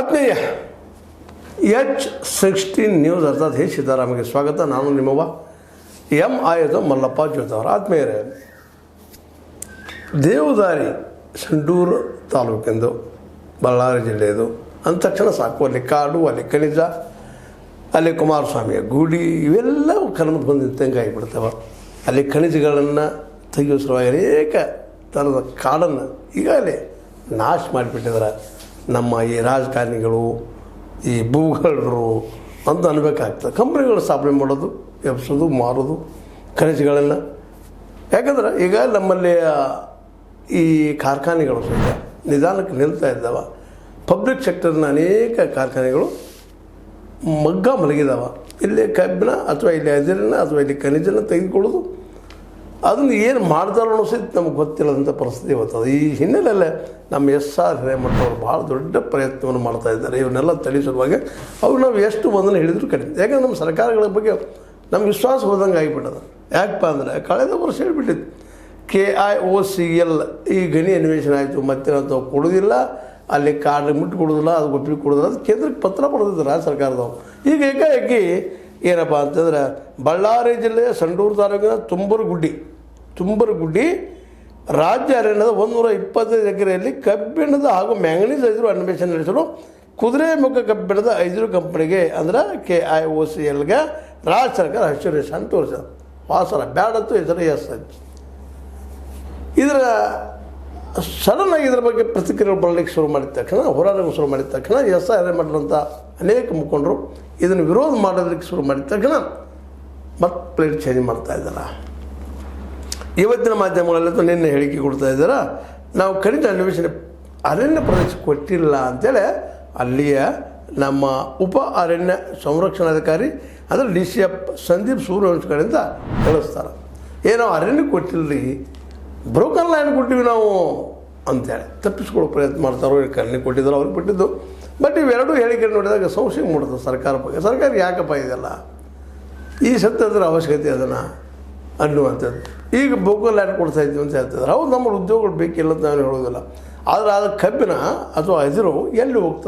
ಆತ್ಮೀಯ H16 news ಅರ್ಥಾತ್ ಹೇ ಸಿದ್ದರಾಮಗೆ ಸ್ವಾಗತ. ನಾನು ನಿಮ್ಮವ M. ಮಲ್ಲಪ್ಪ ಜೋತವರ. ಆತ್ಮೀಯರೇ, ದೇವದಾರಿ ಸಂಡೂರು ತಾಲೂಕಿಂದು ಬಳ್ಳಾರಿ ಜಿಲ್ಲೆಯದು ಅಂದ ತಕ್ಷಣ ಸಾಕು. ಅಲ್ಲಿ ಕಾಡು, ಅಲ್ಲಿ ಖನಿಜ, ಅಲ್ಲಿ ಕುಮಾರಸ್ವಾಮಿಯ ಗೂಡಿ ಇವೆಲ್ಲವೂ ಕರ್ಮಕ್ಕೆ ಬಂದು ನಿಂತಂಗೆ ಆಗಿಬಿಡ್ತವೆ. ಅಲ್ಲಿ ಖನಿಜಗಳನ್ನು ತೆಗೆಯುವ ಸಲುವಾಗಿ ಅನೇಕ ಥರದ ಕಾಡನ್ನು ಈಗಾಗಲೇ ನಾಶ ಮಾಡಿಬಿಟ್ಟಿದ್ದಾರೆ ನಮ್ಮ ಈ ರಾಜಕಾರಣಿಗಳು, ಈ ಭೂಗಳರು ಅಂತ ಅನ್ಬೇಕಾಗ್ತದೆ. ಕಂಪ್ನಿಗಳು ಸ್ಥಾಪನೆ ಮಾಡೋದು, ಎಬ್ಸೋದು, ಮಾರೋದು ಖನಿಜಗಳನ್ನು. ಯಾಕಂದ್ರೆ ಈಗ ನಮ್ಮಲ್ಲಿ ಈ ಕಾರ್ಖಾನೆಗಳು ಸಹಿತ ನಿಧಾನಕ್ಕೆ ನಿಲ್ತಾ ಇದ್ದಾವೆ. ಪಬ್ಲಿಕ್ ಸೆಕ್ಟರ್ನ ಅನೇಕ ಕಾರ್ಖಾನೆಗಳು ಮಲಗಿದಾವೆ. ಇಲ್ಲಿ ಕಬ್ಬಿಣ ಅಥವಾ ಇಲ್ಲಿ ಅದಿರನ್ನ ಅಥವಾ ಇಲ್ಲಿ ಖನಿಜನ ತೆಗೆದುಕೊಳ್ಳೋದು, ಅದನ್ನು ಏನು ಮಾಡ್ತಾರೋ ಅನ್ನೋ ಸಹಿತ ನಮ್ಗೆ ಗೊತ್ತಿಲ್ಲದಂಥ ಪರಿಸ್ಥಿತಿ ಇವತ್ತದ. ಈ ಹಿನ್ನೆಲೆಯಲ್ಲೇ ನಮ್ಮ S.R. ಹಿರೇಮಠ ಅವರು ಭಾಳ ದೊಡ್ಡ ಪ್ರಯತ್ನವನ್ನು ಮಾಡ್ತಾ ಇದ್ದಾರೆ. ಇವನ್ನೆಲ್ಲ ತಡೆಸುವಾಗ ಅವ್ರು ನಾವು ಎಷ್ಟು ಒಂದನ್ನು ಹೇಳಿದ್ರು ಕಡಿಮೆ. ಯಾಕಂದ್ರೆ ನಮ್ಮ ಸರ್ಕಾರಗಳ ಬಗ್ಗೆ ನಮ್ಗೆ ವಿಶ್ವಾಸ ಹೋದಂಗೆ ಆಗಿಬಿಟ್ಟದ. ಯಾಕಪ್ಪ ಅಂದರೆ ಕಳೆದ ವರ್ಷ ಹೇಳಿಬಿಟ್ಟಿತ್ತು KIOCL ಈ ಗಣಿ ಅನ್ವೇಷಣೆ ಆಯಿತು, ಮತ್ತೆ ನಾವು ಕೊಡೋದಿಲ್ಲ, ಅಲ್ಲಿ ಕಾರ್ಡ್ ಮುಟ್ಟು ಕೊಡೋದಿಲ್ಲ, ಅದು ಒಪ್ಪಿಗೆ ಕೊಡೋದಿಲ್ಲ, ಅದು ಕೇಂದ್ರಕ್ಕೆ ಪತ್ರ ಬರೆದಿದ್ದಾರೆ ರಾಜ್ಯ ಸರ್ಕಾರದವ್ರು. ಈಗ ಏಕಾಏಕಿ ಏನಪ್ಪ ಅಂತಂದ್ರೆ ಬಳ್ಳಾರಿ ಜಿಲ್ಲೆಯ ಸಂಡೂರು ತಾಲೂಕಿನ ತುಂಬರಗುಡ್ಡಿ ರಾಜ್ಯ ಅರಣ್ಯದ 125 ಎಕರೆಯಲ್ಲಿ ಕಬ್ಬಿಣದ ಹಾಗೂ ಮ್ಯಾಂಗನೀಸ್ ಐದ್ರು ಅನ್ವೇಷಣೆ ನಡೆಸಲು ಕುದುರೆಮುಖ ಕಬ್ಬಿಣದ 5 ಕಂಪನಿಗೆ ಅಂದರೆ KIOCLಗೆ ರಾಜ್ಯ ಸರ್ಕಾರ ಹಸಿರು ತೋರಿಸಿದ. ವಾಸನ ಬ್ಯಾಡತ್ತು ಹೆಸರು ಎಸ್. ಇದರ ಸಡನ್ನಾಗಿ ಇದರ ಬಗ್ಗೆ ಪ್ರತಿಕ್ರಿಯೆ ಬರಲಿಕ್ಕೆ ಶುರು ಮಾಡಿದ ತಕ್ಷಣ, ಹೋರಾಟ ಶುರು ಮಾಡಿದ ತಕ್ಷಣ S.R. ಹಿರೇಮಠರಂಥ ಅನೇಕ ಮುಖಂಡರು ಇದನ್ನು ವಿರೋಧ ಮಾಡೋದಕ್ಕೆ ಶುರು ಮಾಡಿದ ತಕ್ಷಣ ಮತ್ತೆ ಪ್ಲೇಟ್ ಚೇಂಜ್ ಮಾಡ್ತಾ ಇದ್ದಾರೆ. ಇವತ್ತಿನ ಮಾಧ್ಯಮಗಳಲ್ಲಂತೂ ನಿನ್ನೆ ಹೇಳಿಕೆ ಕೊಡ್ತಾ ಇದ್ದಾರೆ, ನಾವು ಖನಿಜ ಅನ್ವೇಷಣೆ ಅರಣ್ಯ ಪ್ರದೇಶ ಕೊಟ್ಟಿಲ್ಲ ಅಂತೇಳಿ ಅಲ್ಲಿಯ ನಮ್ಮ ಉಪ ಅರಣ್ಯ ಸಂರಕ್ಷಣಾಧಿಕಾರಿ ಅಂದರೆ DCF ಸಂದೀಪ್ ಸೂರ್ಯವಂಶಿ ಕಡೆಯಿಂದ ತಿಳಿಸ್ತಾರೆ. ನಾವು ಅರಣ್ಯ ಕೊಟ್ಟಿಲ್ಲರಿ, ಬ್ರೋಕನ್ ಲ್ಯಾಂಡ್ ಕೊಟ್ಟಿವಿ ನಾವು ಅಂತೇಳಿ ತಪ್ಪಿಸ್ಕೊಳ್ಳೋ ಪ್ರಯತ್ನ ಮಾಡ್ತಾರೋ. ಕಣ್ಣಿ ಕೊಟ್ಟಿದ್ರು, ಅವ್ರಿಗೆ ಕೊಟ್ಟಿದ್ದು. ಬಟ್ ಇವೆರಡೂ ಹೇಳಿಕೆ ನೋಡಿದಾಗ ಸಂಶಯ ಮೂಡುತ್ತೆ ಸರ್ಕಾರ ಬಗ್ಗೆ. ಸರ್ಕಾರ ಯಾಕಪ್ಪ ಇದೆಲ್ಲ ಈ ಸತ್ಯದ್ರ ಅವಶ್ಯಕತೆ ಅದನ್ನು ಅನ್ನುವಂಥದ್ದು. ಈಗ ಬ್ರೋಕನ್ ಲ್ಯಾಂಡ್ ಕೊಡ್ತಾ ಇದ್ದೀವಿ ಅಂತ ಹೇಳ್ತಿದ್ದಾರೆ. ಹೌದು, ನಮ್ಮ ಉದ್ಯೋಗಗಳು ಬೇಕಿಲ್ಲ ಅಂತ ನಾನು ಹೇಳೋದಿಲ್ಲ. ಆದರೆ ಅದು ಕಬ್ಬಿಣ ಅಥವಾ ಎದುರು ಎಲ್ಲಿ ಹೋಗ್ತದೆ?